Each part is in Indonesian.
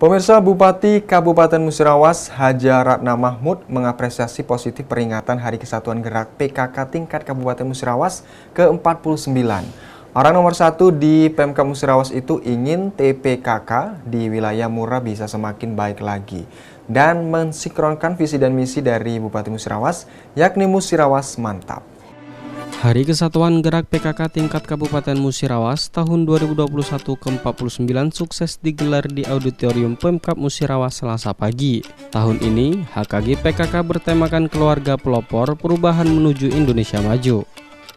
Pemirsa, Bupati Kabupaten Musirawas Haja Ratna Mahmud mengapresiasi positif peringatan Hari Kesatuan Gerak PKK tingkat Kabupaten Musirawas ke-49. Orang nomor 1 di Pemkab Musirawas itu ingin TPKK di wilayah Mura bisa semakin baik lagi dan mensinkronkan visi dan misi dari Bupati Musirawas, yakni Musirawas Mantap. Hari Kesatuan Gerak PKK tingkat Kabupaten Musirawas tahun 2021 ke-49 sukses digelar di Auditorium Pemkab Musirawas Selasa pagi. Tahun ini, HKG PKK bertemakan Keluarga Pelopor Perubahan Menuju Indonesia Maju.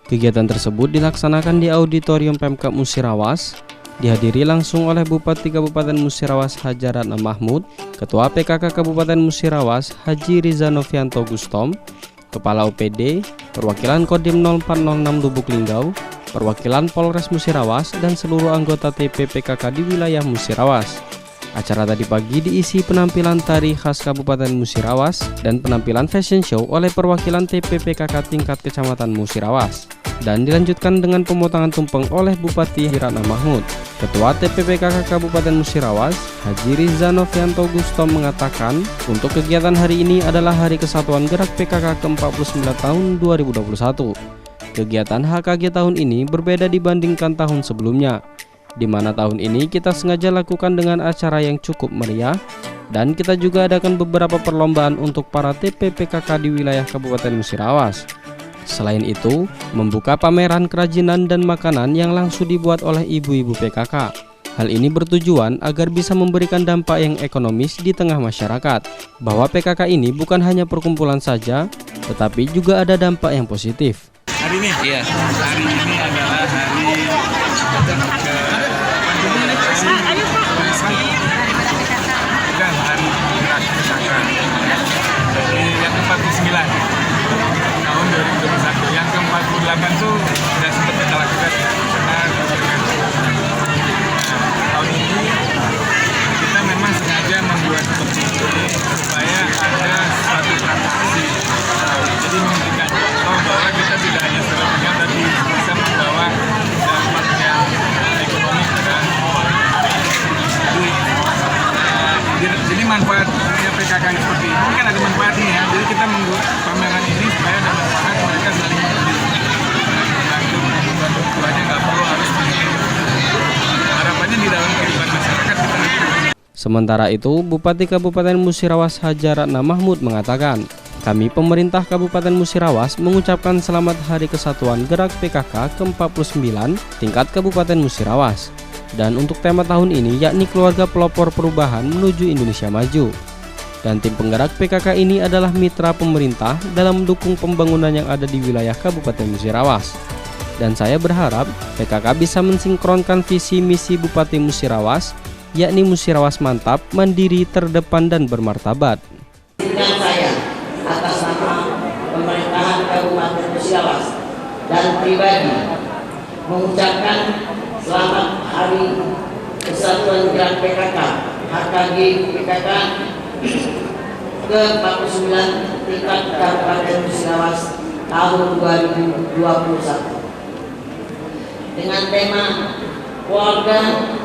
Kegiatan tersebut dilaksanakan di Auditorium Pemkab Musirawas, dihadiri langsung oleh Bupati Kabupaten Musirawas Haja Ratna Mahmud, Ketua PKK Kabupaten Musirawas Haji Riza Novianto Gustom, Kepala OPD, perwakilan Kodim 0406 Lubuk Linggau, perwakilan Polres Musirawas, dan seluruh anggota TP PKK di wilayah Musirawas. Acara tadi pagi diisi penampilan tari khas Kabupaten Musirawas dan penampilan fashion show oleh perwakilan TP PKK tingkat Kecamatan Musirawas. Dan dilanjutkan dengan pemotongan tumpeng oleh Bupati Ratna Mahmud. Ketua TPPKK Kabupaten Musirawas, Haji Riza Novianto Gustom mengatakan, untuk kegiatan hari ini adalah Hari Kesatuan Gerak PKK ke-49 tahun 2021. Kegiatan HKG tahun ini berbeda dibandingkan tahun sebelumnya, di mana tahun ini kita sengaja lakukan dengan acara yang cukup meriah, dan kita juga adakan beberapa perlombaan untuk para TPPKK di wilayah Kabupaten Musirawas. Selain itu, membuka pameran kerajinan dan makanan yang langsung dibuat oleh ibu-ibu PKK. Hal ini bertujuan agar bisa memberikan dampak yang ekonomis di tengah masyarakat, bahwa PKK ini bukan hanya perkumpulan saja, tetapi juga ada dampak yang positif. Hari ini? Iya. Hari ini adalah hari dan hari gerak PKK. Jadi yang ke-49 tahun 2021. Yang ke-48 itu sudah sempat kita lakukan karena tahun ini kita memang sengaja membuat seperti ini supaya ada suatu transaksi. Jadi memberikan contoh bahwa kita tidak hanya sebenarnya tapi bisa membawa dampak yang ekonomi pada jadi manfaatnya PKK seperti ini kan ada manfaatnya ya. Jadi kita membuat pameran ini supaya ada manfaat, mereka saling membantu tuanya, nggak perlu harus harapannya di dalam kehidupan masyarakat kita. Sementara itu, Bupati Kabupaten Musirawas Haja Ratna Mahmud mengatakan, kami pemerintah Kabupaten Musirawas mengucapkan selamat Hari Kesatuan Gerak PKK ke-49 tingkat Kabupaten Musirawas. Dan untuk tema tahun ini yakni Keluarga Pelopor Perubahan Menuju Indonesia Maju. Dan tim penggerak PKK ini adalah mitra pemerintah dalam mendukung pembangunan yang ada di wilayah Kabupaten Musirawas. Dan saya berharap PKK bisa mensinkronkan visi misi Bupati Musirawas, yakni Musirawas Mantap, Mandiri, Terdepan, dan Bermartabat. Dengan saya atas nama pemerintahan Kabupaten Musirawas dan pribadi mengucapkan selamat Hari Kesatuan Gerak PKK HKG PKK ke-49 tingkat Kabupaten Musirawas tahun 2021 dengan tema Keluarga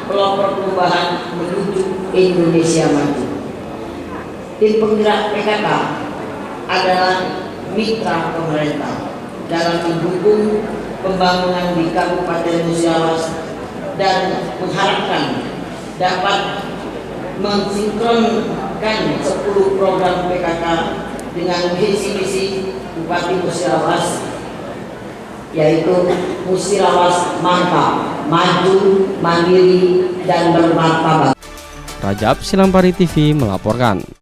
Pelopor Perubahan Menuju Indonesia Maju. Tim penggerak PKK adalah mitra pemerintah dalam mendukung pembangunan di Kabupaten Musirawas dan mengharapkan dapat mensinkronkan 10 program PKK dengan visi-misi Bupati Musirawas, yaitu Musirawas Mantap, Maju, Mandiri, dan Bermartabat. Rajab Silampari TV melaporkan.